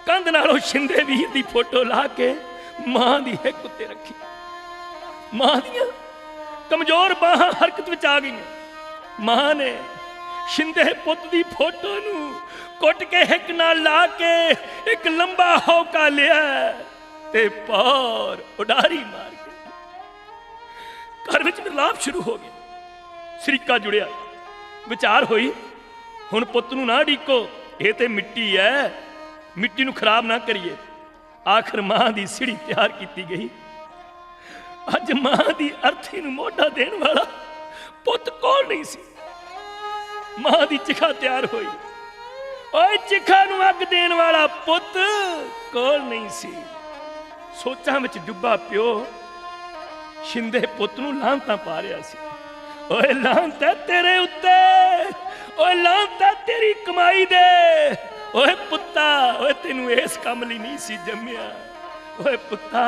कंध नालों शिंदे वीर दी फोटो ला के मां दी हिक उत्ते रखी। मां दियां कमजोर बाहां हरकत विच आ गई। मां ने शिंदे पुत दी फोटो नूं कुट के हिक नाल ला के एक लंबा हौका लिया ते पार उडारी मार के घर विच मिलाप शुरू हो गया। सरीका जुड़िया, विचार होई हुण पुत नूं ना डीको, ये ते मिट्टी है, मिट्टी नूं खराब ना करिए। आखिर मां दी सीढ़ी तैयार की गई। अज मां दी अर्थी नूं मोढा देण वाला पुत कोल नहीं सी। मां दी चिखा तैयार हुई, ओए चिखा नूं अग देण वाला पुत कोल नहीं सी। सोचां विच डुब्बा प्यो शिंदे पुत नूं लांतां पा रिहा सी। ओए लांत है तेरे उत्ते, ओए लांत है तेरी कमाई दे। ओए पुत्ता, ओए तेनू इस काम लई नहीं सी जम्मिया। ओए पुत्ता,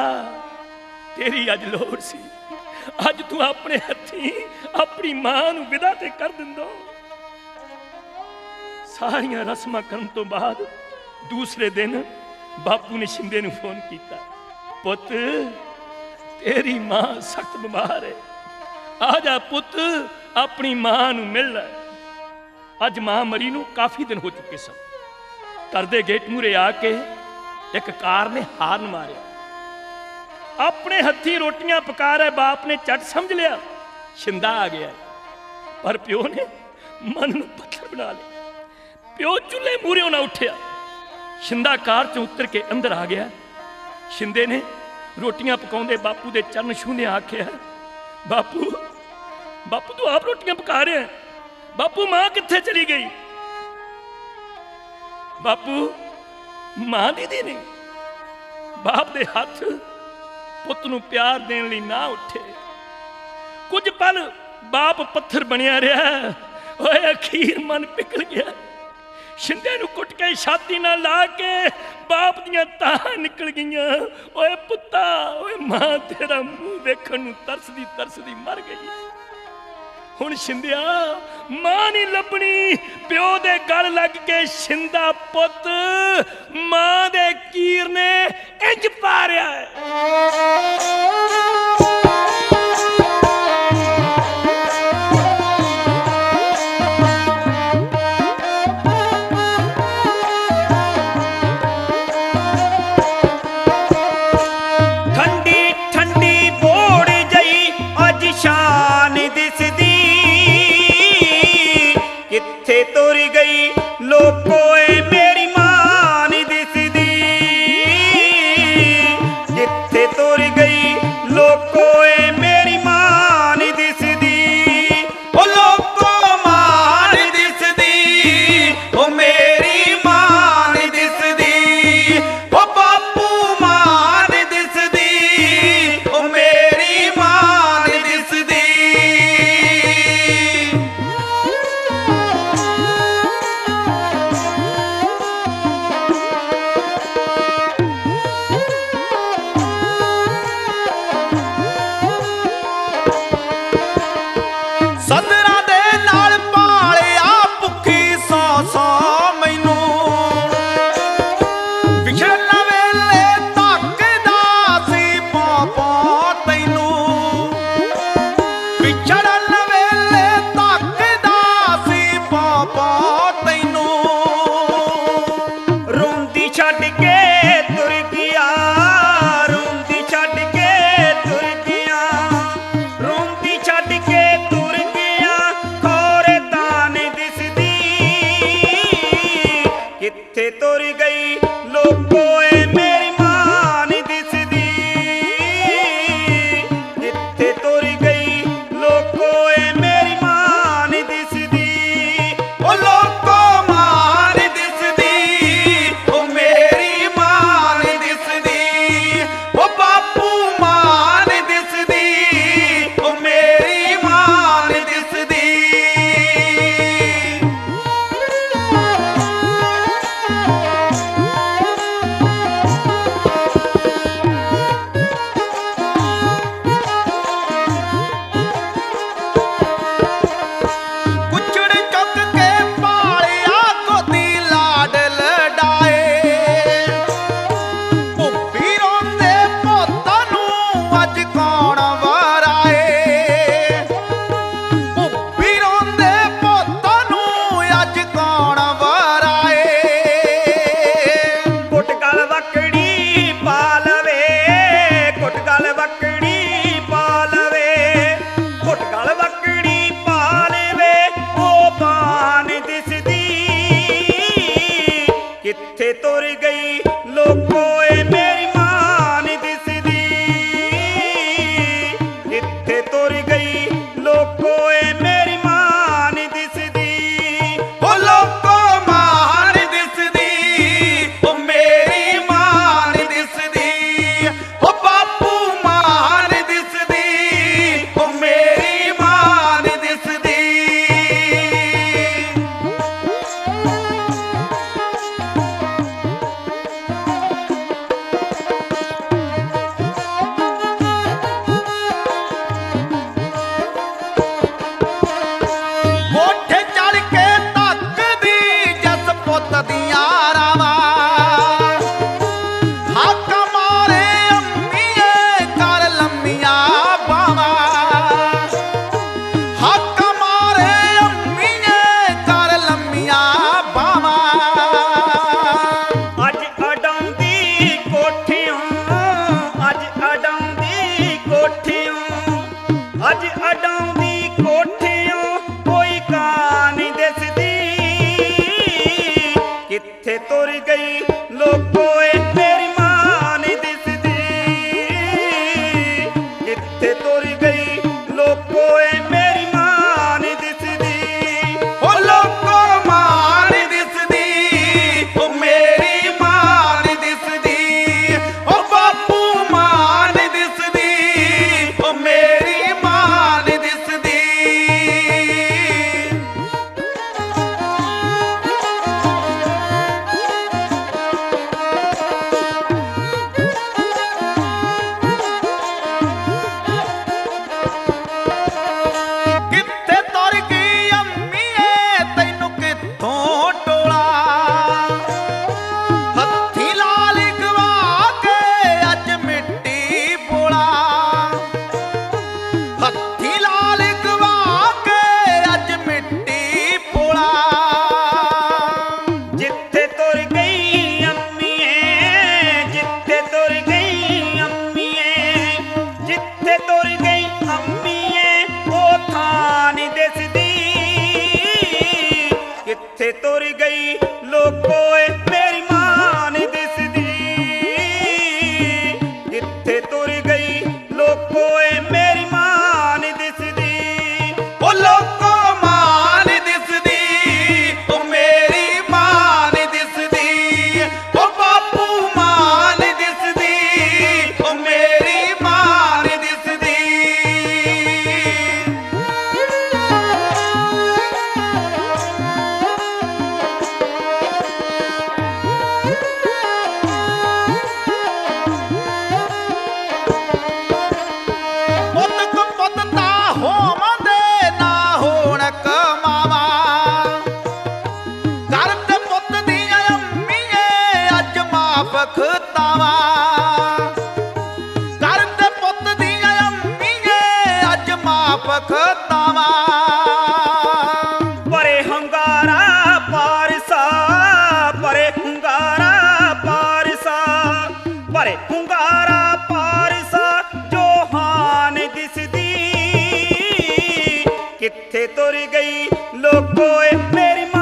तेरी अज लोड़ सी। अज तू अपने हथी अपनी मां नूं विदा ते कर दिंदो। सारियां रस्मां करन तो बाद दूसरे दिन बापू ने शिंदे नूं फोन किया, पुत तेरी मां सख्त बीमार है, आ जा पुत अपनी मां नूं मिल लै। अज मां मरी नूं काफी दिन हो चुके सन। घर दे गेट मूरे आके एक कार ने हार्न मारिया। अपने हथी रोटियां पका रहे बाप ने झट समझ लिया शिंदा आ गया, पर प्यो ने मन नूं पत्थर बना लिया। प्यो चूल्हे मूरे ना उठिया। शिंदा कार चों उतर के अंदर आ गया। शिंदे ने रोटियां पकाउंदे बापू दे चरण छूंदे आख्या, बापू बापू तू आप रोटियां पका रहे हैं, बापू मां कित्थे चली गई? बापू मां दीदी नहीं। बाप दे हाथ पुत नूं प्यार देण लई ना उठे। कुछ पल बाप पत्थर बनिया रहा। ओए अखीर मन पिघल गया। शिंदे नूं कुट के छाती नाल ला के बाप दियां ताहां निकल गईयां। ओए पुत्ता, ओए मां तेरा मुंह वेखण नूं तरसदी तरसदी मर गई। हुण शिंदिया मां नहीं लभणी। प्यो दे गल लग के शिंदा पुत मां दे कीर ने इंज पारिया है। तुर गई लोको ए मेरी मां नी दिसदी, कित्थे तुर गई लोको ए मेरी मां नी दिसदी। ओ लोको मां नी दिसदी, ओ मेरी मां नी दिसदी, ओ बापू मां नी दिसदी, ओ मेरी मां नी दिसदी। कोठे चढ़ के तकदी जस पुत दियां रावां, हक मारे अम्मीए कर लम्मियां बावां, हक मारे अम्मीए कर लम्मियां बावां। अज अडाउंदी कोठियों, अज अडाउंदी कोठियों, अज अडाउंदी कोठियों कोई कां नी दिसदी, कित्थे तुर गई लोको ए मेरी मां नी दिसदी, कित्थे तुर गई लोको ए मेरी मां नी दिसदी। ओ लोको मां नी दिसदी, ओ मेरी मां नी दिसदी, ओ बापू मां नी दिसदी, ओ मेरी मां नी दिसदी। कित्थे तुर गई अम्मीए तैनू कित्थों टोला, हत्थी लाल गवा के अज मिट्टी पोला, हत्थी लाल गवा के अज मिट्टी पोला। जिथे तुर गई अम्मीए, जिथे तुर गई अम्मीए, जिथे तुर गई अम्मीए ओ थां नी दिसदी, कित्थे तुर गई लोको ए मेरी मां नी दिसदी, कित्थे तुर गई लोको ए मेरी मां नी दिसदी। ओ लोको मां नी दिसदी, ओ मेरी मां नी दिसदी, ओ बापू मां नी दिसदी, ओ मेरी मां नी दिसदी। पुत को पुत ता होवंदे ना होण कमावा, घर ते पुत दियां अम्मीए अज मां बखतावा, घर ते पुत दियां अम्मीए अज मां बखतावा। परे hungaरा पारसा, परे hungaरा पारसा, परे hungaरा पारसा जो हान दिसदी, कित्थे तुर गई लोको ए मेरी मां